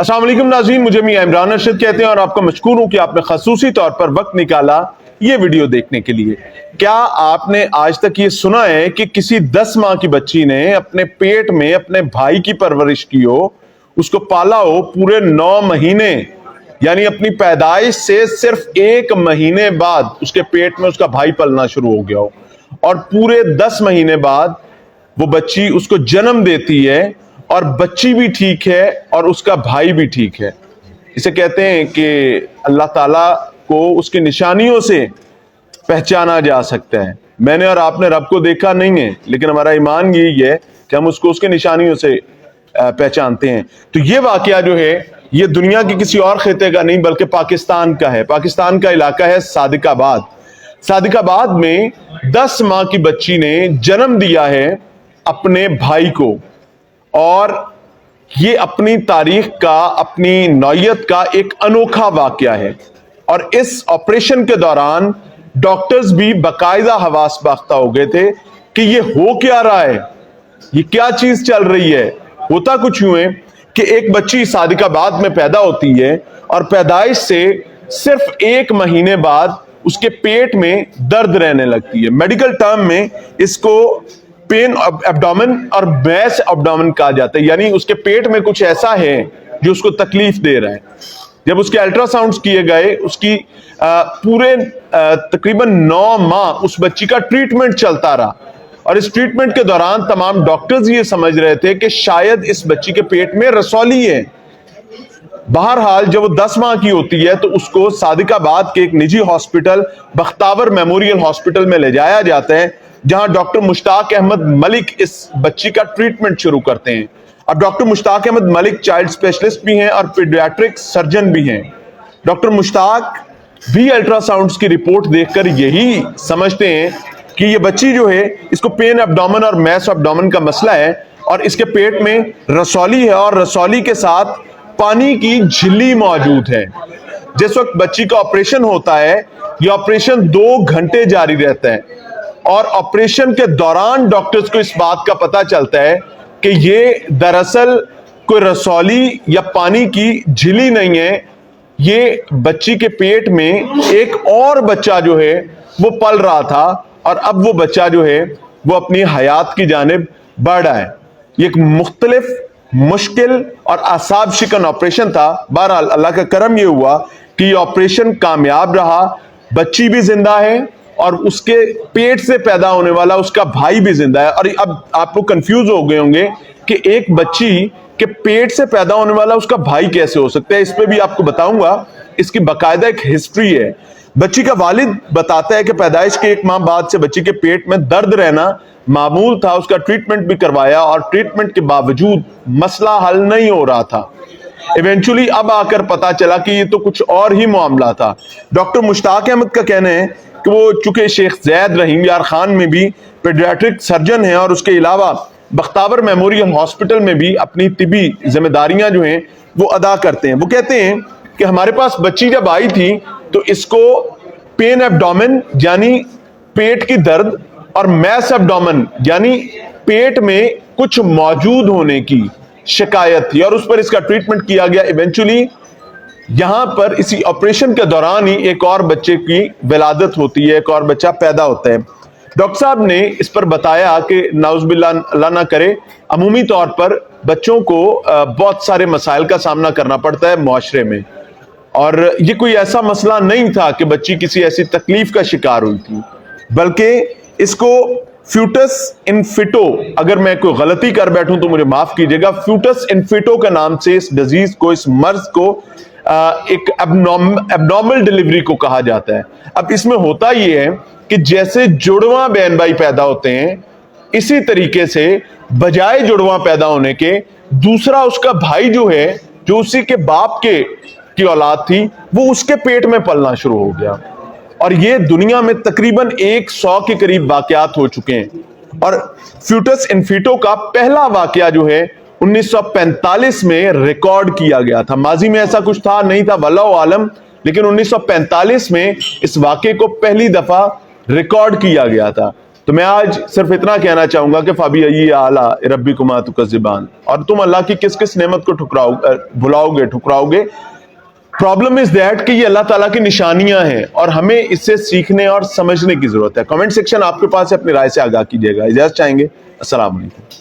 अस्सलाम वालेकुम नाज़रीन, मुझे मियां इमरान अरशद कहते हैं और आपका मशकूर हूं कि आपने खसूसी तौर पर वक्त निकाला ये वीडियो देखने के लिए। क्या आपने आज तक ये सुना है कि किसी 10 माह की बच्ची ने अपने पेट में अपने भाई की परवरिश की हो, उसको पाला हो पूरे 9 महीने, यानी अपनी पैदाइश से सिर्फ 1 महीने बाद उसके पेट में उसका भाई पलना शुरू हो गया हो और पूरे 10 महीने बाद वो बच्ची उसको जन्म देती है और बच्ची भी ठीक है और उसका भाई भी ठीक है। इसे कहते हैं कि अल्लाह ताला को उसकी निशानियों से पहचाना जा सकता है। मैंने और आपने रब को देखा नहीं है, लेकिन हमारा ईमान यही है कि हम उसको उसके निशानियों से पहचानते हैं। तो ये वाकया जो है ये दुनिया के किसी और खिते का नहीं बल्कि पाकिस्तान का है। पाकिस्तान का इलाका है सादिकाबाद। सादिकाबाद में 10 माह की बच्ची ने जन्म दिया है अपने भाई को, और ये अपनी तारीख का, अपनी नौयत का एक अनोखा वाकया है। और इस ऑपरेशन के दौरान डॉक्टर्स भी बाकायदा हवास बाख्ता हो गए थे कि ये हो क्या रहा है, ये क्या चीज चल रही है। होता कुछ यूं है कि एक बच्ची सादिकाबाद में पैदा होती है और पैदाइश से सिर्फ 1 महीने बाद उसके पेट में दर्द रहने लगती है। मेडिकल टर्म में इसको पेन एब्डोमेन और मैस एब्डोमेन कहा जाता है, यानी उसके पेट में कुछ ऐसा है जो उसको तकलीफ दे रहा है। जब उसके अल्ट्रासाउंड्स किए गए, उसकी पूरे तकरीबन 9 माह उस बच्ची का ट्रीटमेंट चलता रहा और इस ट्रीटमेंट के दौरान तमाम डॉक्टर्स ये समझ रहे थे कि शायद इस बच्ची के पेट में रसौली है। बहरहाल जब वो 10 माह की होती है तो उसको सादिकाबाद के एक निजी हॉस्पिटल बख्तावर मेमोरियल हॉस्पिटल में ले जाया जाता है, जहां डॉक्टर मुश्ताक अहमद मलिक इस बच्ची का ट्रीटमेंट शुरू करते हैं। अब doctor Mushtaq Ahmed Malik child specialist भी हैं और पीडियाट्रिक सर्जन भी हैं। डॉक्टर मुश्ताक भी अल्ट्रासाउंड्स की रिपोर्ट देखकर यही समझते हैं कि ये बच्ची जो है, इसको पेन एब्डोमेन और मैस एब्डोमेन का मसला है और इसके पेट में रसौली है और रसौली के साथ पानी की झिल्ली मौजूद है। जिस वक्त बच्ची का ऑपरेशन होता है, यह ऑपरेशन 2 घंटे जारी रहता है और ऑपरेशन के दौरान डॉक्टर्स को इस बात का पता चलता है कि ये दरअसल कोई रसौली या पानी की झिल्ली नहीं है, ये बच्ची के पेट में एक और बच्चा जो है वो पल रहा था और अब वो बच्चा जो है वो अपनी हयात की जानिब बढ़ रहा है। ये एक मुख्तलिफ, मुश्किल और आसाब शिकन ऑपरेशन था। बहरहाल अल्लाह का करम ये हुआ कि ये ऑपरेशन कामयाब रहा, बच्ची भी जिंदा है और उसके पेट से पैदा होने वाला उसका भाई भी जिंदा है। और अब आप लोग कंफ्यूज हो गए होंगे कि एक बच्ची के पेट से पैदा होने वाला उसका भाई कैसे हो सकता है। इस पे भी आपको बताऊंगा, इसकी बाकायदा एक हिस्ट्री है। बच्ची का वालिद बताता है कि पैदाइश के 1 माह बाद से बच्ची के पेट में दर्द रहना मामूल था। उसका ट्रीटमेंट भी करवाया और ट्रीटमेंट के बावजूद मसला हल नहीं हो रहा था। इवेंचुअली अब आकर पता चला कि ये तो कुछ और ही मामला था। डॉक्टर मुश्ताक अहमद का कहना है कि वो चूंकि शेख जैद रहीम यार खान में भी पीडियाट्रिक सर्जन हैं और उसके अलावा बख्तावर मेमोरियल हॉस्पिटल में भी अपनी तिबी जिम्मेदारियां जो हैं वो अदा करते हैं। वो कहते हैं कि हमारे पास बच्ची जब आई थी तो इसको पेन एब्डोमेन यानी पेट की दर्द और मैस एब्डोमेन यानी पेट में कुछ मौजूद होने की शिकायत थी और उस पर इसका ट्रीटमेंट किया गया। इवेंचुअली यहां पर इसी ऑपरेशन के दौरान ही एक और बच्चे की विलादत होती है, एक और बच्चा पैदा होता है। डॉक्टर साहब ने इस पर बताया कि नाउज़ुबिल्लाह अल्लाह ना करे, अमूमी तौर पर बच्चों को बहुत सारे मसाइल का सामना करना पड़ता है मुआशरे में, और ये कोई ऐसा मसला नहीं था कि बच्ची किसी ऐसी तकलीफ का शिकार हुई थी, बल्कि इसको फ्यूटस इन फिटो, अगर मैं कोई गलती कर बैठूं तो मुझे माफ कीजिएगा, फ्यूटस इन फिटो के नाम से इस डिजीज को, इस मर्ज को एक एब्नॉर्मल डिलीवरी को कहा जाता है। अब इसमें होता यह है कि जैसे जुड़वा बहन भाई पैदा होते हैं, इसी तरीके से बजाय जुड़वा पैदा होने के दूसरा उसका भाई जो है, जो उसी के बाप की औलाद थी, वो उसके पेट में पलना शुरू हो गया। और ये दुनिया में तकरीबन 100 के करीब वाकयात हो चुके हैं। और फ्यूटस इन फिटो का पहला वाकया जो है 1945 में रिकॉर्ड किया गया था। माजी में ऐसा कुछ था नहीं था, वल्लाहु आलम, लेकिन 1945 में इस वाकये को पहली दफा रिकॉर्ड किया गया था। تو میں آج صرف اتنا کہنا چاہوں گا کہ فَبِأَيِّ آلَاءِ رَبِّكُمَا تُكَذِّبَانِ، اور تم اللہ کی کس کس نعمت کو بھلاؤ گے، ٹھکراؤ گے. پرابلم از دیٹ کہ یہ اللہ تعالیٰ کی نشانیاں ہیں اور ہمیں اس سے سیکھنے اور سمجھنے کی ضرورت ہے. کمنٹ سیکشن آپ کے پاس ہے، اپنی رائے سے آگاہ کیجیے گا. اجازت چاہیں گے. السلام علیکم.